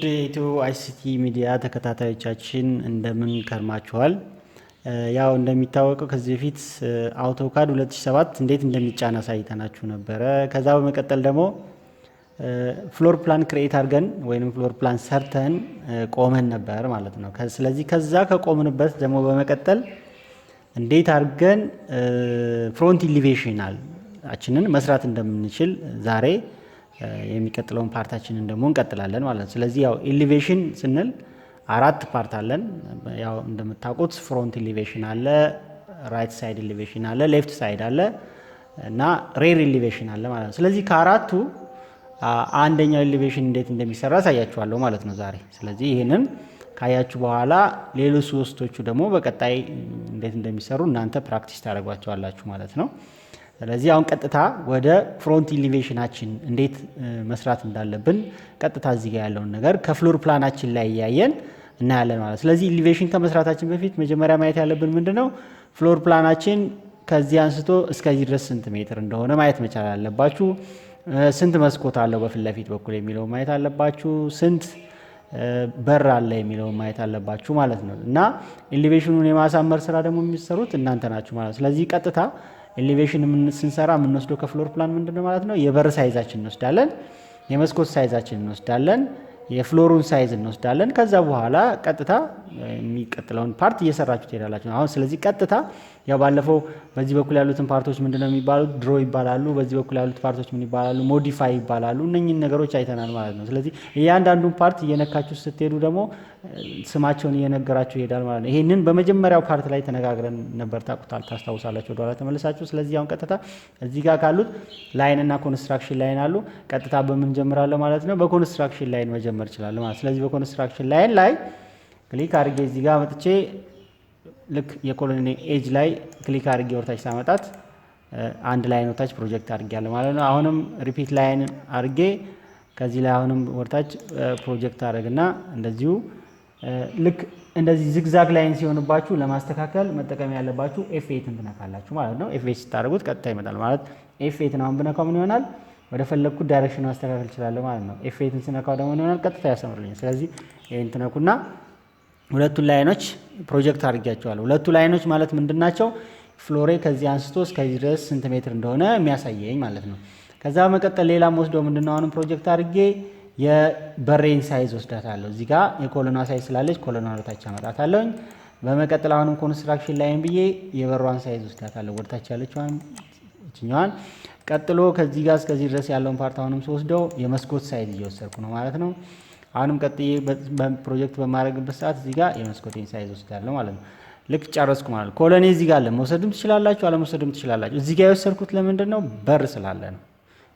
ውድ የኢትዮ አይሲቲ ሚዲያ ተከታታዮቻችን እንደምን ከርማችኋል? ያው እንደሚታወቀው ከዚህ በፊት አውቶካድ 2007 እንዴት እንደሚጫን አሳይተናችሁ ነበረ። ከዛ በመቀጠል ደግሞ ፍሎር ፕላን ክሬት አድርገን ወይንም ፍሎር ፕላን ሰርተን ቆመን ነበር ማለት ነው። ስለዚህ ከዛ ከቆምንበት ደግሞ በመቀጠል እንዴት አድርገን ፍሮንት ኢሊቬሽናችንን መስራት እንደምንችል ዛሬ የሚቀጥለውን ፓርታችንን ደግሞ እንቀጥላለን ማለት ነው። ስለዚህ ያው ኢሊቬሽን ስንል አራት ፓርት አለን። ያው እንደምታውቁት ፍሮንት ኢሊቬሽን አለ፣ ራይት ሳይድ ኢሊቬሽን አለ፣ ሌፍት ሳይድ አለ እና ሬር ኢሊቬሽን አለ ማለት ነው። ስለዚህ ከአራቱ አንደኛው ኢሊቬሽን እንዴት እንደሚሰራ አሳያችኋለሁ ማለት ነው ዛሬ። ስለዚህ ይህንን ካያችሁ በኋላ ሌሎች ሶስቶቹ ደግሞ በቀጣይ እንዴት እንደሚሰሩ እናንተ ፕራክቲስ ታደርጓቸዋላችሁ ማለት ነው። ስለዚህ አሁን ቀጥታ ወደ ፍሮንት ኢሊቬሽናችን እንዴት መስራት እንዳለብን ቀጥታ እዚህ ጋር ያለውን ነገር ከፍሎር ፕላናችን ላይ እያየን እናያለን ማለት። ስለዚህ ኢሊቬሽን ከመስራታችን በፊት መጀመሪያ ማየት ያለብን ምንድነው ፍሎር ፕላናችን ከዚህ አንስቶ እስከዚህ ድረስ ስንት ሜትር እንደሆነ ማየት መቻል አለባችሁ። ስንት መስኮት አለው በፊት ለፊት በኩል የሚለው ማየት አለባችሁ። ስንት በር አለ የሚለው ማየት አለባችሁ ማለት ነው። እና ኢሊቬሽኑን የማሳመር ስራ ደግሞ የሚሰሩት እናንተ ናችሁ ማለት ነው። ስለዚህ ቀጥታ ኢሊቬሽን ስንሰራ የምንወስደው ከፍሎር ፕላን ምንድነው ማለት ነው የበር ሳይዛችን እንወስዳለን፣ የመስኮት ሳይዛችን እንወስዳለን፣ የፍሎሩን ሳይዝ እንወስዳለን። ከዛ በኋላ ቀጥታ የሚቀጥለውን ፓርት እየሰራችሁ ትሄዳላችሁ። አሁን ስለዚህ ቀጥታ ያው ባለፈው በዚህ በኩል ያሉትን ፓርቶች ምንድነው የሚባሉት ድሮ ይባላሉ። በዚህ በኩል ያሉት ፓርቶች ምን ይባላሉ? ሞዲፋይ ይባላሉ። እነኚህን ነገሮች አይተናል ማለት ነው። ስለዚህ እያንዳንዱን ፓርት እየነካችሁ ስትሄዱ ደግሞ ስማቸውን እየነገራችሁ ይሄዳል ማለት ነው። ይሄንን በመጀመሪያው ፓርት ላይ ተነጋግረን ነበር፣ ታስታውሳላችሁ ወደ ኋላ ተመልሳችሁ። ስለዚህ አሁን ቀጥታ እዚህ ጋር ካሉት ላይን እና ኮንስትራክሽን ላይን አሉ። ቀጥታ በምን ጀምራለሁ ማለት ነው? በኮንስትራክሽን ላይን መጀመር ይችላል ማለት። ስለዚህ በኮንስትራክሽን ላይን ላይ ክሊክ አድርጌ እዚህ ጋር መጥቼ ልክ የኮሎኒ ኤጅ ላይ ክሊክ አድርጌ ወርታች ሳመጣት አንድ ላይን ወርታች ፕሮጀክት አድርጌያለሁ ማለት ነው። አሁንም ሪፒት ላይን አድርጌ ከዚህ ላይ አሁንም ወርታች ፕሮጀክት አድርግና እንደዚሁ ልክ እንደዚህ ዝግዛግ ላይን ሲሆንባችሁ ለማስተካከል መጠቀም ያለባችሁ F8ን ትነካላችሁ ማለት ነው። F8 ስታደርጉት ቀጥታ ይመጣል ማለት። F8ን አሁን ብነካው ምን ይሆናል? ወደ ፈለግኩት ዳይሬክሽን ማስተካከል እችላለሁ ማለት ነው። F8ን ስነካው ደግሞ ምን ይሆናል? ቀጥታ ያሰምርልኛል። ስለዚህ ይሄን ትነኩና ሁለቱን ላይኖች ፕሮጀክት አድርጌያቸዋለሁ። ሁለቱ ላይኖች ማለት ምንድናቸው? ፍሎሬ ከዚህ አንስቶ እስከዚህ ድረስ ስንት ሜትር እንደሆነ የሚያሳየኝ ማለት ነው። ከዛ በመቀጠል ሌላም ወስዶ ምንድነው አሁንም ፕሮጀክት አድርጌ የበሬን ሳይዝ ወስዳታለሁ። እዚህ ጋር የኮሎኗ ሳይዝ ስላለች ኮሎኗ ወደታች አመጣታለሁ። በመቀጠል አሁንም ኮንስትራክሽን ላይን ብዬ የበሯን ሳይዝ ወስዳታለሁ፣ ወደታች ያለችዋን እችኛዋን። ቀጥሎ ከዚህ ጋር እስከዚህ ድረስ ያለውን ፓርት አሁንም ስወስደው የመስኮት ሳይዝ እየወሰድኩ ነው ማለት ነው። አሁንም ቀጥዬ ፕሮጀክት በማድረግበት ሰዓት እዚህ ጋር የመስኮቴን ሳይዝ ወስዳለሁ ማለት ነው። ልክ ጨረስኩ ማለት ነው። ኮሎኔ እዚህ ጋር አለ፣ መውሰድም ትችላላችሁ፣ አለመውሰድም ትችላላችሁ። እዚህ ጋር የወሰድኩት ለምንድን ነው? በር ስላለ ነው።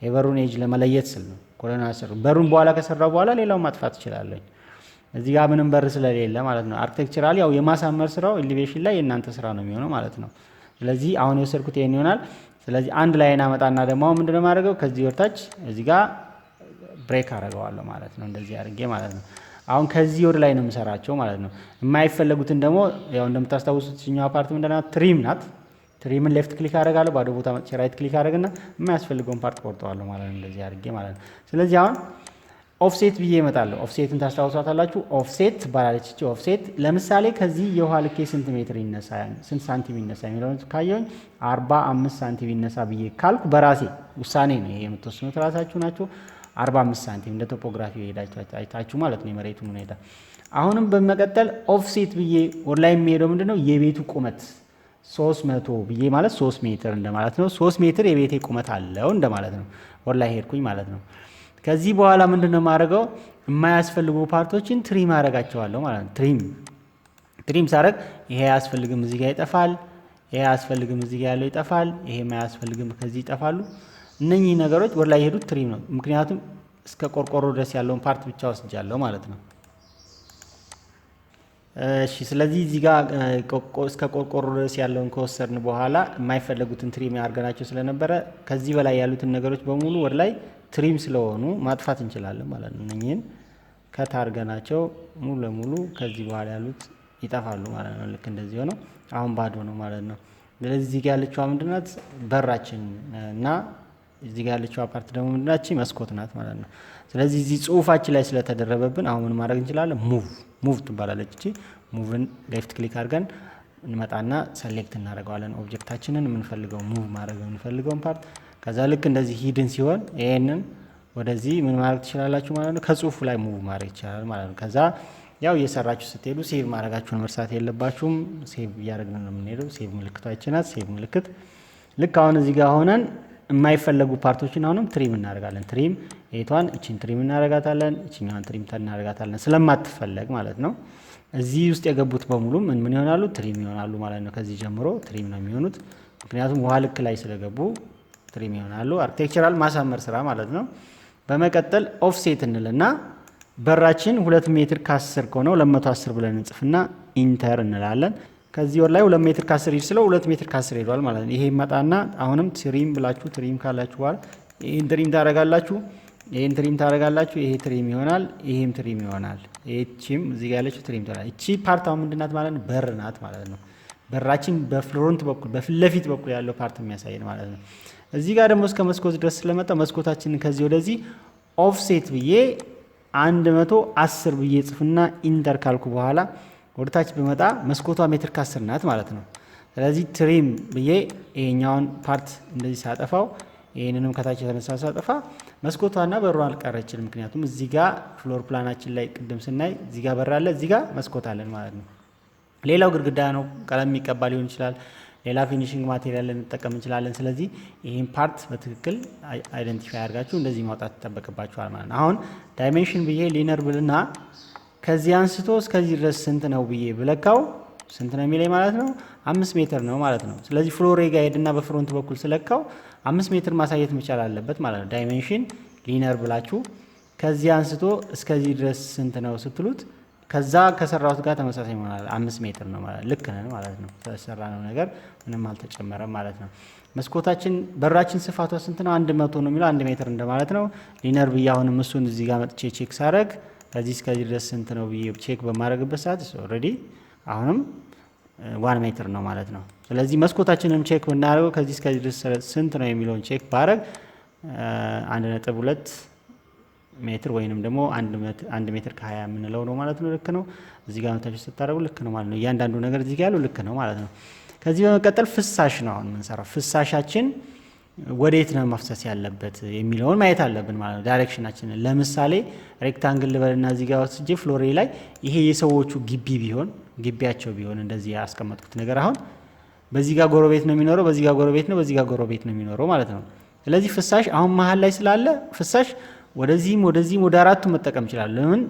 የበሩን ኤጅ ለመለየት ስል ነው ኮሎኔ አሰሩ። በሩን በኋላ ከሰራው በኋላ ሌላውን ማጥፋት እችላለሁ። እዚህ ጋር ምንም በር ስለሌለ ማለት ነው። አርክቴክቸራሊ ያው የማሳመር ስራው ኢሊቬሽን ላይ የእናንተ ስራ ነው የሚሆነው ማለት ነው። ስለዚህ አሁን የወሰድኩት ይሄን ይሆናል። ስለዚህ አንድ ላይን አመጣና ደግሞ አሁን ምንድነው ማድረገው? ከዚህ ወርታች እዚህ ጋር ብሬክ አደርገዋለሁ ማለት ነው። እንደዚህ አድርጌ ማለት ነው። አሁን ከዚህ ወደ ላይ ነው የምሰራቸው ማለት ነው። የማይፈለጉትን ደግሞ ያው እንደምታስታውሱት እኛው ፓርት ምንድናት? ትሪም ናት። ትሪምን ሌፍት ክሊክ አደርጋለሁ፣ ባዶ ቦታ መጥቼ ራይት ክሊክ አደርግና የማያስፈልገውን ፓርት ቆርጠዋለሁ ማለት ነው። እንደዚህ አድርጌ ማለት ነው። ስለዚህ አሁን ኦፍሴት ብዬ እመጣለሁ። ኦፍሴትን ታስታውሷታላችሁ። ኦፍሴት ባላለች እቺ ኦፍሴት ለምሳሌ ከዚህ የውሃ ልኬ ስንት ሜትር ይነሳ፣ ስንት ሳንቲም ይነሳ የሚለውን ካየሁኝ 45 ሳንቲም ይነሳ ብዬ ካልኩ በራሴ ውሳኔ ነው ይሄ የምትወስኑት ራሳችሁ ናችሁ። 45 ሳንቲም እንደ ቶፖግራፊ ሄዳችሁ አይታችሁ ማለት ነው የመሬቱን ሁኔታ። አሁንም በመቀጠል ኦፍሴት ብዬ ወደ ላይ የሚሄደው ምንድነው የቤቱ ቁመት 300 ብዬ ማለት 3 ሜትር እንደማለት ነው። 3 ሜትር የቤቴ ቁመት አለው እንደማለት ነው። ወደ ላይ ሄድኩኝ ማለት ነው። ከዚህ በኋላ ምንድነው ማድረገው? የማያስፈልጉ ፓርቶችን ትሪም አደርጋቸዋለሁ ማለት ነው። ትሪም ሳደርግ ይሄ አያስፈልግም እዚህ ጋር ይጠፋል፣ ይሄ አያስፈልግም እዚህ ጋር ያለው ይጠፋል፣ ይሄ አያስፈልግም ከዚህ ይጠፋሉ። እነኚህ ነገሮች ወደ ላይ የሄዱት ትሪም ነው። ምክንያቱም እስከ ቆርቆሮ ድረስ ያለውን ፓርት ብቻ ወስጃለሁ ማለት ነው። እሺ ስለዚህ እዚህ ጋር እስከ ቆርቆሮ ድረስ ያለውን ከወሰድን በኋላ የማይፈለጉትን ትሪም አድርገናቸው ስለነበረ ከዚህ በላይ ያሉትን ነገሮች በሙሉ ወደ ላይ ትሪም ስለሆኑ ማጥፋት እንችላለን ማለት ነው። እነኚህን ከት አድርገናቸው ሙሉ ለሙሉ ከዚህ በኋላ ያሉት ይጠፋሉ ማለት ነው። ልክ እንደዚህ ሆነው አሁን ባዶ ነው ማለት ነው። ስለዚህ እዚህ ጋር ያለችዋ ምንድናት? በራችን እና እዚህ ጋር ያለችው ፓርት ደግሞ ምንድናች መስኮት ናት ማለት ነው። ስለዚህ እዚህ ጽሁፋችን ላይ ስለተደረበብን አሁን ምን ማድረግ እንችላለን? ሙቭ ትባላለች እቺ። ሙቭን ሌፍት ክሊክ አድርገን እንመጣና ሰሌክት እናደርገዋለን ኦብጀክታችንን የምንፈልገው ሙቭ ማድረግ የምንፈልገውን ፓርት። ከዛ ልክ እንደዚህ ሂድን ሲሆን ይሄንን ወደዚህ ምን ማድረግ ትችላላችሁ ማለት ነው። ከጽሁፉ ላይ ሙቭ ማድረግ ይችላል ማለት ነው። ከዛ ያው እየሰራችሁ ስትሄዱ ሴቭ ማድረጋችሁን መርሳት የለባችሁም። ሴቭ እያደረግን ነው የምንሄደው። ሴቭ ምልክቷ ይችናት። ሴቭ ምልክት ልክ አሁን እዚህ ጋር ሆነን የማይፈለጉ ፓርቶችን አሁንም ትሪም እናደርጋለን። ትሪም ኤቷን እቺን ትሪም እናደርጋታለን፣ እቺኛዋን ትሪም እናደርጋታለን ስለማትፈለግ ማለት ነው። እዚህ ውስጥ የገቡት በሙሉ ምን ይሆናሉ? ትሪም ይሆናሉ ማለት ነው። ከዚህ ጀምሮ ትሪም ነው የሚሆኑት፣ ምክንያቱም ውሃ ልክ ላይ ስለገቡ ትሪም ይሆናሉ። አርክቴክቸራል ማሳመር ስራ ማለት ነው። በመቀጠል ኦፍሴት እንልና በራችን 2 ሜትር ከ10 ከሆነ 210 ብለን እንጽፍና ኢንተር እንላለን። ከዚህ ወር ላይ 2 ሜትር ከ10 ይስለው 2 ሜትር ከ10 ሄዷል ማለት ነው። ይሄ ይመጣና አሁንም ትሪም ብላችሁ ትሪም ካላችሁ በኋላ ይሄን ትሪም ታረጋላችሁ፣ ይሄን ትሪም ታረጋላችሁ። ይሄ ትሪም ይሆናል፣ ይሄም ትሪም ይሆናል። እቺም እዚህ ጋር ያለችው ትሪም ታረጋ። እቺ ፓርት አሁን ምንድናት ማለት ነው? በር ናት ማለት ነው። በራችን በፍሮንት በኩል በፊት ለፊት በኩል ያለው ፓርት የሚያሳየን ማለት ነው። እዚህ ጋር ደግሞ እስከ መስኮት ድረስ ስለመጣ መስኮታችንን ከዚህ ወደዚህ ኦፍሴት ብዬ 110 ብዬ ጽፍና ኢንተር ካልኩ በኋላ ወደታች በመጣ መስኮቷ ሜትር ከ10 ናት ማለት ነው። ስለዚህ ትሪም ብዬ ይሄኛውን ፓርት እንደዚህ ሳጠፋው ይሄንንም ከታች የተነሳ ሳጠፋ መስኮቷና በሩ አልቀረችም። ምክንያቱም እዚህ ጋር ፍሎር ፕላናችን ላይ ቅድም ስናይ እዚህ ጋር በር አለ፣ እዚህ ጋር መስኮት አለን ማለት ነው። ሌላው ግድግዳ ነው፣ ቀለም የሚቀባ ሊሆን ይችላል፣ ሌላ ፊኒሽንግ ማቴሪያል ልንጠቀም እንችላለን። ስለዚህ ይህን ፓርት በትክክል አይደንቲፋይ አድርጋችሁ እንደዚህ ማውጣት ይጠበቅባችኋል ማለት ነው። አሁን ዳይሜንሽን ብዬ ሊነር ብልና ከዚህ አንስቶ እስከዚህ ድረስ ስንት ነው ብዬ ብለካው ስንት ነው የሚለኝ ማለት ነው? 5 ሜትር ነው ማለት ነው። ስለዚህ ፍሎሬ ጋር ሄድና በፍሮንት በኩል ስለካው 5 ሜትር ማሳየት መቻል አለበት ማለት ነው። ዳይሜንሽን ሊነር ብላችሁ ከዚህ አንስቶ እስከዚህ ድረስ ስንት ነው ስትሉት ከዛ ከሰራሁት ጋር ተመሳሳይ ይሆናል። 5 ሜትር ነው ማለት ልክ ነን ማለት ነው። ተሰራነው ነገር ምንም አልተጨመረም ማለት ነው። መስኮታችን በራችን ስፋቷ ስንት ነው? 100 ነው የሚለው 1 ሜትር እንደማለት ነው። ሊነር ብዬ አሁንም እሱን እዚህ ጋር መጥቼ ቼክ ሳረግ ከዚህ እስከዚህ ድረስ ስንት ነው ብዬ ቼክ በማድረግበት ሰዓት ኦልሬዲ አሁንም 1 ሜትር ነው ማለት ነው። ስለዚህ መስኮታችንም ቼክ ብናደርገው ከዚህ እስከዚህ ድረስ ስንት ነው የሚለውን ቼክ ባረግ 1.2 ሜትር ወይንም ደግሞ 1 ሜትር ከ20 የምንለው ነው ማለት ነው። ልክ ነው። እዚህ ጋር መታችሁ ስታደርጉ ልክ ነው ማለት ነው። እያንዳንዱ ነገር እዚህ ጋር ያለው ልክ ነው ማለት ነው። ከዚህ በመቀጠል ፍሳሽ ነው አሁን የምንሰራው። ፍሳሻችን ወዴት ነው መፍሰስ ያለበት የሚለውን ማየት አለብን ማለት ነው። ዳይሬክሽናችንን ለምሳሌ ሬክታንግል ልበልና እዚህ ጋር ወስጄ ፍሎሬ ላይ ይሄ የሰዎቹ ግቢ ቢሆን ግቢያቸው ቢሆን እንደዚህ ያስቀመጥኩት ነገር አሁን በዚህ ጋር ጎረቤት ነው የሚኖረው፣ በዚህ ጋር ጎረቤት ነው፣ በዚህ ጋር ጎረቤት ነው የሚኖረው ማለት ነው። ስለዚህ ፍሳሽ አሁን መሀል ላይ ስላለ ፍሳሽ ወደዚህም ወደ አራቱ መጠቀም ይችላል። ለምን?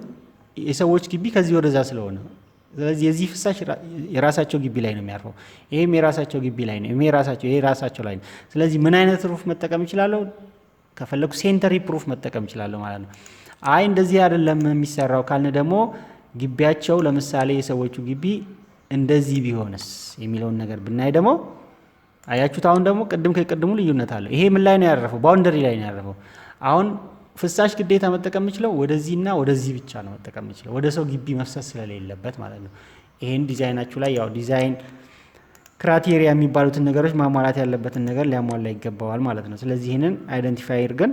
የሰዎች ግቢ ከዚህ ወደዛ ስለሆነ። ስለዚህ የዚህ ፍሳሽ የራሳቸው ግቢ ላይ ነው የሚያርፈው፣ ይሄም የራሳቸው ግቢ ላይ ነው፣ ይሄ የራሳቸው ላይ ነው። ስለዚህ ምን አይነት ሩፍ መጠቀም ይችላለሁ? ከፈለኩ ሴንተሪ ፕሩፍ መጠቀም ይችላለሁ ማለት ነው። አይ እንደዚህ አይደለም የሚሰራው ካልን ደግሞ ግቢያቸው ለምሳሌ የሰዎቹ ግቢ እንደዚህ ቢሆንስ የሚለውን ነገር ብናይ ደግሞ አያችሁት። አሁን ደግሞ ከቅድሙ ልዩነት አለው። ይሄ ምን ላይ ነው ያረፈው? ባውንደሪ ላይ ነው ያረፈው። አሁን ፍሳሽ ግዴታ መጠቀም የምችለው ወደዚህና ወደዚህ ብቻ ነው መጠቀም የምችለው፣ ወደ ሰው ግቢ መፍሰስ ስለሌለበት ማለት ነው። ይሄን ዲዛይናችሁ ላይ ያው ዲዛይን ክራይቴሪያ የሚባሉትን ነገሮች ማሟላት ያለበትን ነገር ሊያሟላ ይገባዋል ማለት ነው። ስለዚህ ይህንን አይደንቲፋይ አድርገን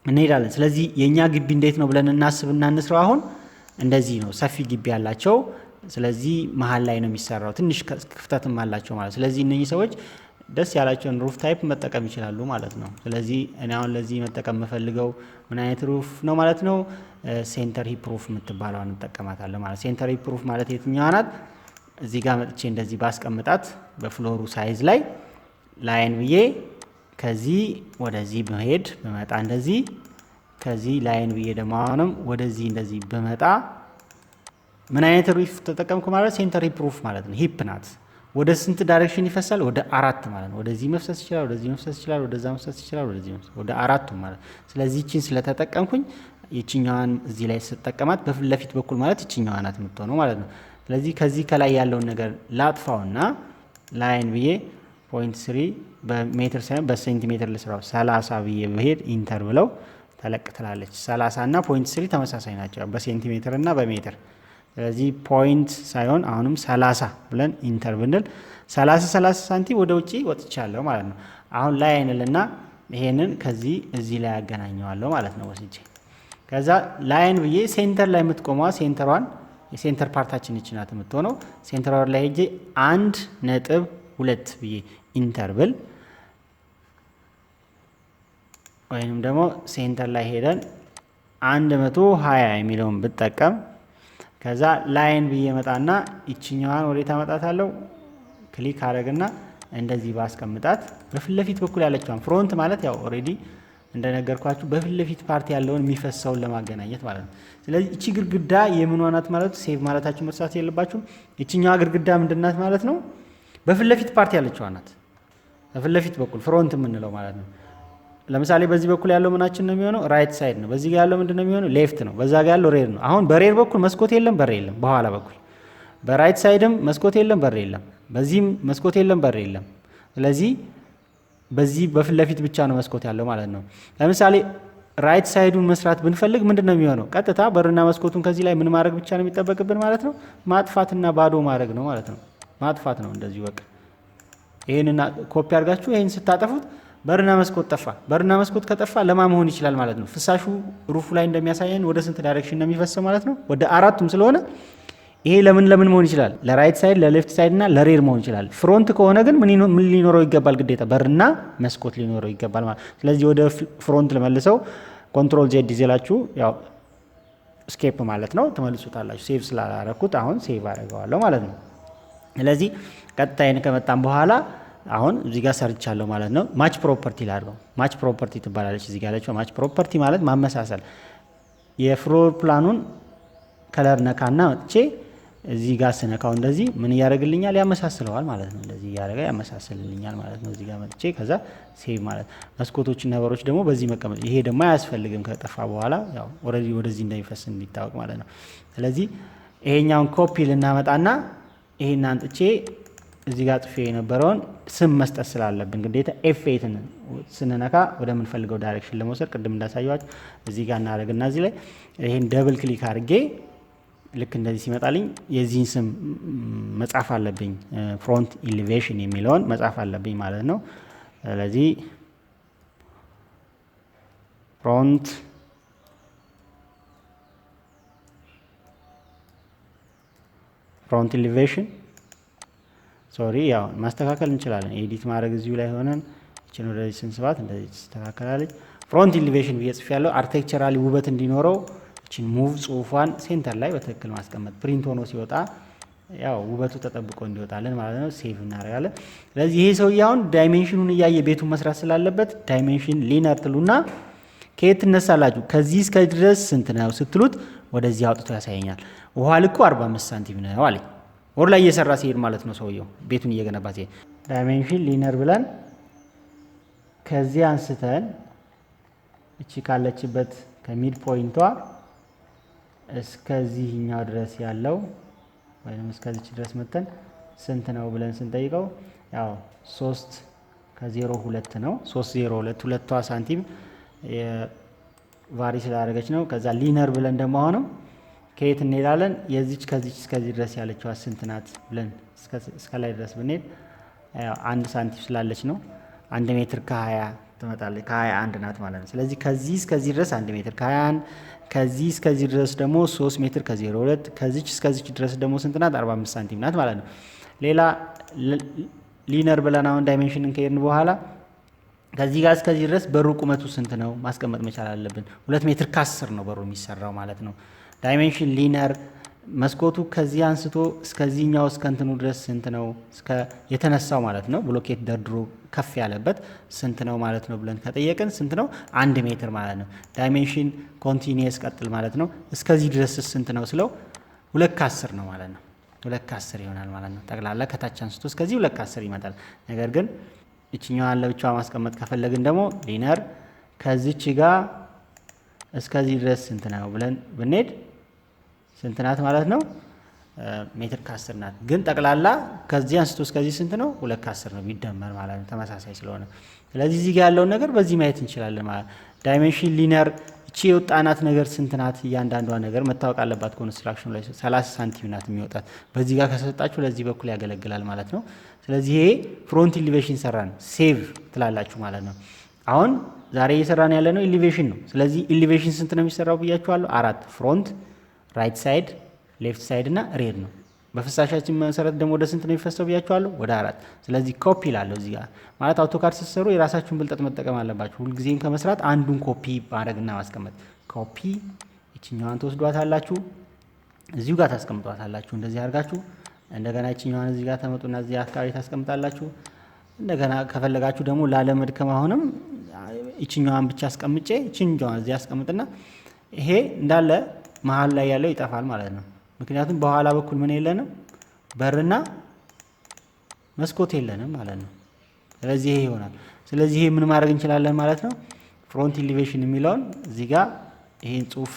እንሄዳለን። ስለዚህ የእኛ ግቢ እንዴት ነው ብለን እናስብና እንስራው። አሁን እንደዚህ ነው፣ ሰፊ ግቢ ያላቸው። ስለዚህ መሀል ላይ ነው የሚሰራው፣ ትንሽ ክፍተትም አላቸው ማለት። ስለዚህ እነኚህ ሰዎች ደስ ያላቸውን ሩፍ ታይፕ መጠቀም ይችላሉ ማለት ነው። ስለዚህ እኔ አሁን ለዚህ መጠቀም የምፈልገው ምን አይነት ሩፍ ነው ማለት ነው? ሴንተር ሂፕ ሩፍ የምትባለውን እንጠቀማታለን ማለት። ሴንተር ሂፕ ሩፍ ማለት የትኛዋ ናት? እዚህ ጋር መጥቼ እንደዚህ ባስቀምጣት በፍሎሩ ሳይዝ ላይ ላይን ብዬ ከዚህ ወደዚህ በመጣ እንደዚህ ከዚህ ላይን ብዬ ደግሞ አሁንም ወደዚህ እንደዚህ በመጣ ምን አይነት ሩፍ ተጠቀምኩ ማለት? ሴንተር ሂፕ ሩፍ ማለት ነው። ሂፕ ናት። ወደ ስንት ዳይሬክሽን ይፈሳል? ወደ 4 ማለት ነው። ወደዚህ መፍሰስ ይችላል፣ ወደዚህ መፍሰስ ይችላል፣ ወደዛ መፍሰስ ይችላል፣ ወደዚህ መፍሰስ ወደ 4 ማለት። ስለዚህ እቺን ስለተጠቀምኩኝ የቺኛዋን እዚህ ላይ ስትጠቀማት በፊት ለፊት በኩል ማለት እቺኛዋ ናት የምትሆነው ማለት ነው። ስለዚህ ከዚህ ከላይ ያለውን ነገር ላጥፋውና ላይን ብዬ 0.3 በሜትር ሳይሆን በሴንቲሜትር ልስራው 30 ብዬ በሄድ ኢንተር ብለው ተለቅ ትላለች። 30 እና 0.3 ተመሳሳይ ናቸው በሴንቲሜትር እና በሜትር። ስለዚህ ፖይንት ሳይሆን አሁንም 30 ብለን ኢንተር ብንል 30 ሳንቲም ወደ ውጪ ወጥቻለሁ ማለት ነው። አሁን ላይን ልና ይሄንን ከዚህ እዚህ ላይ ያገናኘዋለሁ ማለት ነው ወስጄ ከዛ ላይን ብዬ ሴንተር ላይ የምትቆመዋ ሴንተሯን የሴንተር ፓርታችን እቺ ናት የምትሆነው ሴንተሯን ላይ ሄጄ 1.2 ብዬ ኢንተርብል ወይንም ደግሞ ሴንተር ላይ ሄደን 120 የሚለውን ብጠቀም ከዛ ላይን ብዬ መጣና እቺኛዋን ወዴት አመጣታለሁ ክሊክ አደረግና እንደዚህ ባስቀምጣት በፊት ለፊት በኩል ያለችዋን ፍሮንት ማለት ያው ኦሬዲ እንደነገርኳችሁ በፊት ለፊት ፓርቲ ያለውን የሚፈሰውን ለማገናኘት ማለት ነው ስለዚህ እቺ ግድግዳ የምን ሆናት ማለት ሴቭ ማለታችሁ መርሳት የለባችሁም እቺኛዋ ግድግዳ ምንድናት ማለት ነው በፊት ለፊት ፓርቲ ያለችዋ ናት በፊት ለፊት በኩል ፍሮንት የምንለው ማለት ነው ለምሳሌ በዚህ በኩል ያለው ምናችን ነው የሚሆነው ራይት ሳይድ ነው በዚህ ጋር ያለው ምንድነው የሚሆነው ሌፍት ነው በዛ ጋር ያለው ሬር ነው አሁን በሬር በኩል መስኮት የለም በር የለም በኋላ በኩል በራይት ሳይድም መስኮት የለም በር የለም በዚህም መስኮት የለም በር የለም ስለዚህ በዚህ በፊት ለፊት ብቻ ነው መስኮት ያለው ማለት ነው ለምሳሌ ራይት ሳይዱን መስራት ብንፈልግ ምንድነው የሚሆነው ቀጥታ በርና መስኮቱን ከዚህ ላይ ምን ማድረግ ብቻ ነው የሚጠበቅብን ማለት ነው ማጥፋትና ባዶ ማድረግ ነው ማለት ነው ማጥፋት ነው እንደዚህ በቃ ይሄንና ኮፒ አድርጋችሁ ይሄን ስታጠፉት በርና መስኮት ጠፋ በርና መስኮት ከጠፋ ለማ መሆን ይችላል ማለት ነው ፍሳሹ ሩፉ ላይ እንደሚያሳየን ወደ ስንት ዳይሬክሽን ነው የሚፈሰው ማለት ነው ወደ አራቱም ስለሆነ ይሄ ለምን መሆን ይችላል ለራይት ሳይድ ለሌፍት ሳይድ እና ለሬር መሆን ይችላል ፍሮንት ከሆነ ግን ምን ሊኖረው ይገባል ግዴታ በርና መስኮት ሊኖረው ይገባል ማለት ስለዚህ ወደ ፍሮንት ለመልሰው ኮንትሮል ዜድ ይዘላችሁ ያው ስኬፕ ማለት ነው ተመልሱታላችሁ ሴቭ ስላላረኩት አሁን ሴቭ አደርገዋለሁ ማለት ነው ስለዚህ ቀጣይን ከመጣን በኋላ አሁን እዚህ ጋር ሰርቻለሁ ማለት ነው ማች ፕሮፐርቲ ላድርገው ማች ፕሮፐርቲ ትባላለች እዚህ ጋር ያለችው ማች ፕሮፐርቲ ማለት ማመሳሰል የፍሎር ፕላኑን ከለር ነካና መጥቼ እዚህ ጋር ስነካው እንደዚህ ምን ያደርግልኛል ያመሳስለዋል ማለት ነው እንደዚህ ያደርጋ ያመሳስልልኛል ማለት ነው እዚህ ጋር መጥቼ ከዛ ሴቭ ማለት መስኮቶችና በሮች ደግሞ በዚህ መቀመጥ ይሄ ደግሞ አያስፈልግም ከጠፋ በኋላ ያው ኦሬዲ ወደዚህ እንደሚፈስ እንዲታወቅ ማለት ነው ስለዚህ ይሄኛውን ኮፒ ልናመጣና ይሄን አንጥቼ እዚህ ጋር ጥፌ የነበረውን ስም መስጠት ስላለብን ግዴታ F8 ስንነካ ወደ ምን ፈልገው ዳይሬክሽን ለመውሰድ ቅድም እንዳሳየዋችሁ እዚህ ጋር እናደርግና እዚህ ላይ ይሄን ደብል ክሊክ አድርጌ ልክ እንደዚህ ሲመጣልኝ የዚህን ስም መጻፍ አለብኝ ፍሮንት ኢሊቬሽን የሚለውን መጻፍ አለብኝ ማለት ነው ስለዚህ ፍሮንት ኢሊቬሽን ሶሪ ያው ማስተካከል እንችላለን ኤዲት ማድረግ እዚሁ ላይ ሆነን እቺን ወደዚህ ስንስባት እንደዚህ ተስተካከላለች ፍሮንት ኢሊቬሽን ብዬጽፍ ያለው አርኪቴክቸራሊ ውበት እንዲኖረው እቺን ሙቭ ጽሁፏን ሴንተር ላይ በትክክል ማስቀመጥ ፕሪንት ሆኖ ሲወጣ ያው ውበቱ ተጠብቆ እንዲወጣለን ማለት ነው ሴቭ እናደርጋለን ስለዚህ ይሄ ሰው ያውን ዳይሜንሽኑን ያየ ቤቱን መስራት ስላለበት ዳይሜንሽን ሊነር ትሉና ከየት ተነሳላችሁ ከዚህ እስከ ድረስ ስንት ነው ስትሉት ወደዚህ አውጥቶ ያሳየኛል ውሃ ልኩ 45 ሳንቲም ነው አለኝ ወር ላይ እየሰራ ሲሄድ ማለት ነው ሰውየው ቤቱን እየገነባ ሲሄድ ዳይሜንሽን ሊነር ብለን ከዚህ አንስተን እቺ ካለችበት ከሚድ ፖይንቷ እስከዚህኛው ድረስ ያለው ወይንም እስከዚህ ድረስ መተን ስንት ነው ብለን ስንጠይቀው ያው 3 ከ02 ነው 302 ሁለቷ ሳንቲም ቫሪ ስላደረገች ነው ከዛ ሊነር ብለን ደግሞ አሁንም ከየት እንሄዳለን የዚች ከዚች እስከዚህ ድረስ ያለችው ስንት ናት ብለን እስከ ላይ ድረስ ብንሄድ ያው 1 ሳንቲም ስላለች ነው 1 ሜትር ከ20 ትመጣለች ከ21 ናት ማለት ነው ስለዚህ ከዚህ እስከዚህ ድረስ 1 ሜትር ከ21 ከዚህ እስከዚህ ድረስ ደግሞ 3 ሜትር ከ02 ከዚች እስከዚች ድረስ ደግሞ ስንት ናት 45 ሳንቲም ናት ማለት ነው ሌላ ሊነር ብለን አሁን ዳይሜንሽንን ከሄድን በኋላ ከዚህ ጋር እስከዚህ ድረስ በሩ ቁመቱ ስንት ነው ማስቀመጥ መቻል አለብን 2 ሜትር ከ10 ነው በሩ የሚሰራው ማለት ነው ዳይሜንሽን ሊነር መስኮቱ ከዚህ አንስቶ እስከዚህኛው እስከንተኑ ድረስ ስንት ነው እስከ የተነሳው ማለት ነው ብሎኬት ደርድሮ ከፍ ያለበት ስንት ነው ማለት ነው ብለን ከጠየቀን ስንት ነው 1 ሜትር ማለት ነው ዳይሜንሽን ኮንቲኒየስ ቀጥል ማለት ነው እስከዚህ ድረስ ስንት ነው ስለው 2 ከ10 ነው ማለት ነው 2 ከ10 ይሆናል ማለት ነው ጠቅላላ ከታች አንስቶ እስከዚህ 2 ከ10 ይመጣል ነገር ግን እቺኛዋን ለብቻዋ ማስቀመጥ ከፈለግን ደግሞ ሊነር ከዚች ጋር እስከዚህ ድረስ ስንት ነው ብለን ብንሄድ ስንት ናት ማለት ነው ሜትር ከ10 ናት ግን ጠቅላላ ከዚህ አንስቶ እስከዚህ ስንት ነው 2 ከ10 ነው ቢደመር ማለት ነው ተመሳሳይ ስለሆነ ስለዚህ እዚህ ጋር ያለው ነገር በዚህ ማየት እንችላለን ማለት ዳይሜንሽን ሊነር እቺ የወጣናት ነገር ስንት ናት እያንዳንዷ ነገር መታወቅ አለባት ኮንስትራክሽን ላይ 30 ሳንቲም ናት የሚወጣት በዚህ ጋር ከሰጣችሁ ለዚህ በኩል ያገለግላል ማለት ነው ስለዚህ ይሄ ፍሮንት ኢሊቬሽን ሰራን ሴቭ ትላላችሁ ማለት ነው አሁን ዛሬ እየሰራን ያለ ነው ኤሊቬሽን ነው። ስለዚህ ኤሊቬሽን ስንት ነው የሚሰራው ብያችኋለሁ? 4 ፍሮንት፣ ራይት ሳይድ፣ ሌፍት ሳይድ እና ሬር ነው። በፍሳሻችን መሰረት ደግሞ ወደ ስንት ነው የሚፈሰው ብያችኋለሁ? ወደ 4። ስለዚህ ኮፒ ላለው እዚህ ጋር ማለት አውቶካድ ስትሰሩ የራሳችሁን ብልጠት መጠቀም አለባችሁ። ሁልጊዜም ከመስራት አንዱን ኮፒ ማድረግና ማስቀመጥ። ኮፒ እቺኛዋን ትወስዷታላችሁ፣ እዚሁ ጋር ታስቀምጧታላችሁ። እንደዚህ አድርጋችሁ እንደገና እቺኛዋን እዚህ ጋር ተመጡና እዚህ አካባቢ ታስቀምጣላችሁ። እንደገና ከፈለጋችሁ ደግሞ ላለመድከም አሁንም እቺኛዋን ብቻ አስቀምጬ እቺኛዋን እዚህ አስቀምጥና ይሄ እንዳለ መሀል ላይ ያለው ይጠፋል ማለት ነው። ምክንያቱም በኋላ በኩል ምን የለንም? በርና መስኮት የለንም ማለት ነው። ስለዚህ ይሄ ይሆናል። ስለዚህ ይሄ ምን ማድረግ እንችላለን ማለት ነው? ፍሮንት ኤሊቬሽን የሚለውን እዚህ ጋር ይሄን ጽሁፍ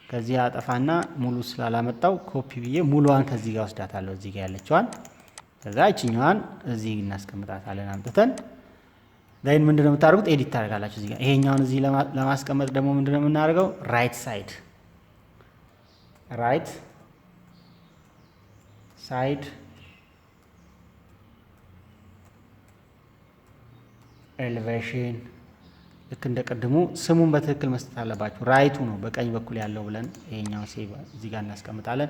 ከዚህ አጠፋና ሙሉ ስላላመጣው ኮፒ ብዬ ሙሉዋን ከዚህ ጋር ወስዳታለሁ። እዚህ ጋር ያለችዋን ከዛ እቺኛዋን እዚህ እናስቀምጣታለን አምጥተን ዳይን ምንድነው የምታደርጉት? ኤዲት ታደርጋላችሁ። እዚህ ጋር ይሄኛውን እዚህ ለማስቀመጥ ደግሞ ምንድነው የምናደርገው? ራይት ሳይድ ኤሌቬሽን ልክ እንደቀድሙ ስሙን በትክክል መስጠት አለባችሁ። ራይቱ ነው በቀኝ በኩል ያለው ብለን ይሄኛው ሴቭ እዚህ ጋር እናስቀምጣለን።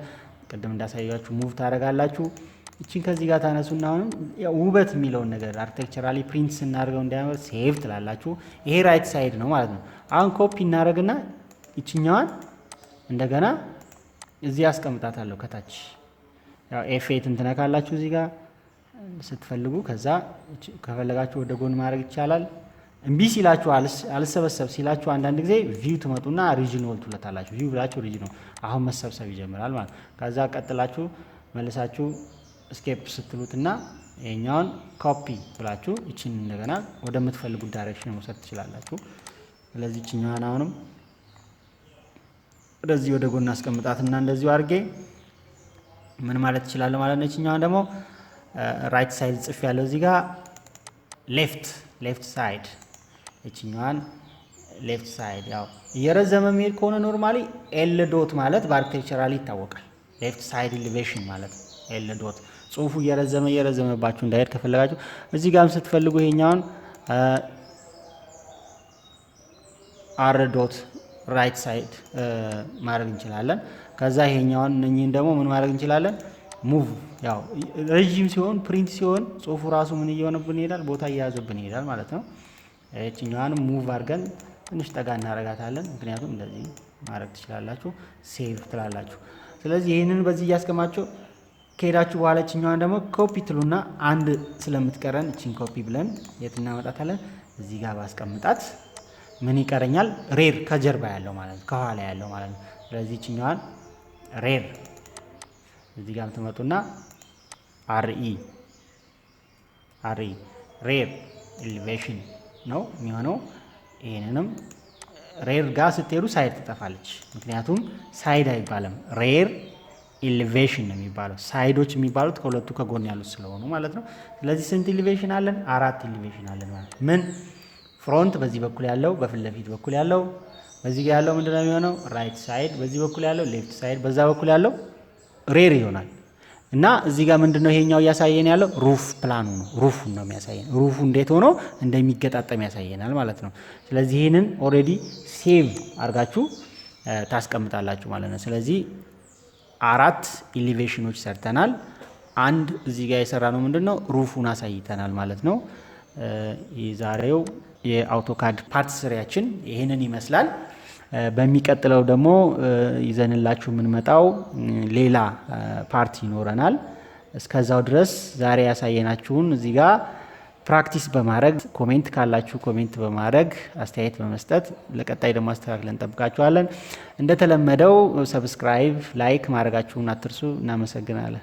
ቅድም እንዳሳያችሁ ሙቭ ታደርጋላችሁ። እቺን ከዚህ ጋር ታነሱና አሁንም ውበት የሚለውን ነገር አርኪቴክቸራሊ ፕሪንት ስናደርገው እንዲያምር ሴቭ ትላላችሁ። ይሄ ራይት ሳይድ ነው ማለት ነው። አሁን ኮፒ እናደርግና እቺኛዋን እንደገና እዚህ አስቀምጣታለሁ ከታች። ያው ኤፍ8 እንትነካላችሁ እዚህ ጋር ስትፈልጉ። ከዛ ከፈለጋችሁ ወደ ጎን ማድረግ ይቻላል። እምቢ ሲላችሁ አልሰበሰብ ሲላችሁ አንዳንድ ጊዜ ቪው ትመጡና ሪጅን ወል ትለታላችሁ። ቪው ብላችሁ ሪጅን አሁን መሰብሰብ ይጀምራል ማለት። ከዛ ቀጥላችሁ መልሳችሁ ስኬፕ ስትሉትና ይሄኛውን ኮፒ ብላችሁ እቺን እንደገና ወደምትፈልጉት ዳይሬክሽን መውሰድ ትችላላችሁ። ስለዚህ እቺኛዋን አሁንም ወደዚህ ወደ ጎን አስቀምጣትና እንደዚሁ አድርጌ ምን ማለት ይችላል ማለት ነው። እቺኛዋን ደግሞ ራይት ሳይድ ጽፍ ያለው እዚህ ጋር ሌፍት ሳይድ እቺኛዋን ሌፍት ሳይድ ያው እየረዘመ የሚሄድ ከሆነ ኖርማሊ ኤል ዶት ማለት በአርኪቴክቸራሊ ይታወቃል። ሌፍት ሳይድ ኤሌቬሽን ማለት ኤል ዶት ጽሁፉ እየረዘመባችሁ እንዳይሄድ ከፈለጋችሁ እዚህ ጋርም ስትፈልጉ ይሄኛውን አር ዶት ራይት ሳይድ ማድረግ እንችላለን። ከዛ ይሄኛውን እነኚህን ደግሞ ምን ማድረግ እንችላለን? ሙቭ ያው ረጅም ሲሆን ፕሪንት ሲሆን ጽሁፉ ራሱ ምን እየሆነብን ይሄዳል? ቦታ እየያዘብን ይሄዳል ማለት ነው። እቺኛዋን ሙቭ አድርገን ትንሽ ጠጋ እናረጋታለን። ምክንያቱም እንደዚህ ማድረግ ትችላላችሁ። ሴቭ ትላላችሁ። ስለዚህ ይሄንን በዚህ እያስቀማችሁ ከሄዳችሁ በኋላ እቺኛዋን ደግሞ ኮፒ ትሉና አንድ ስለምትቀረን እቺን ኮፒ ብለን የት እናመጣታለን? እዚህ ጋር ባስቀምጣት ምን ይቀረኛል? ሬር ከጀርባ ያለው ማለት ነው፣ ከኋላ ያለው ማለት ነው። ስለዚህ እቺኛዋን ሬር እዚህ ጋር ትመጡና አርኢ ሬር ኤሌቬሽን ነው የሚሆነው። ይሄንንም ሬር ጋር ስትሄዱ ሳይድ ትጠፋለች። ምክንያቱም ሳይድ አይባልም ሬር ኤሌቬሽን ነው የሚባለው። ሳይዶች የሚባሉት ከሁለቱ ከጎን ያሉት ስለሆኑ ማለት ነው። ስለዚህ ስንት ኤሌቬሽን አለን? 4 ኤሌቬሽን አለን ማለት ምን ፍሮንት በዚህ በኩል ያለው በፊት ለፊት በኩል ያለው በዚህ ጋር ያለው ምንድነው የሚሆነው? ራይት ሳይድ፣ በዚህ በኩል ያለው ሌፍት ሳይድ፣ በዛ በኩል ያለው ሬር ይሆናል። እና እዚህ ጋር ምንድነው ይሄኛው እያሳየን ያለው ሩፍ ፕላኑ ነው። ሩፉን ነው የሚያሳየን። ሩፉ እንዴት ሆኖ እንደሚገጣጠም ያሳየናል ማለት ነው። ስለዚህ ይሄንን ኦሬዲ ሴቭ አድርጋችሁ ታስቀምጣላችሁ ማለት ነው። ስለዚህ 4 ኤሌቬሽኖች ሰርተናል። አንድ እዚህ ጋር የሰራ ነው ምንድነው ሩፉን አሳይተናል ማለት ነው። የዛሬው የአውቶካድ ፓርት ስሪያችን ይሄንን ይመስላል። በሚቀጥለው ደግሞ ይዘንላችሁ የምንመጣው ሌላ ፓርት ይኖረናል። እስከዛው ድረስ ዛሬ ያሳየናችሁን እዚህ ጋር ፕራክቲስ በማድረግ ኮሜንት ካላችሁ ኮሜንት በማድረግ አስተያየት በመስጠት ለቀጣይ ደግሞ አስተካክለን እንጠብቃችኋለን። እንደተለመደው ሰብስክራይብ፣ ላይክ ማድረጋችሁን አትርሱ። እናመሰግናለን።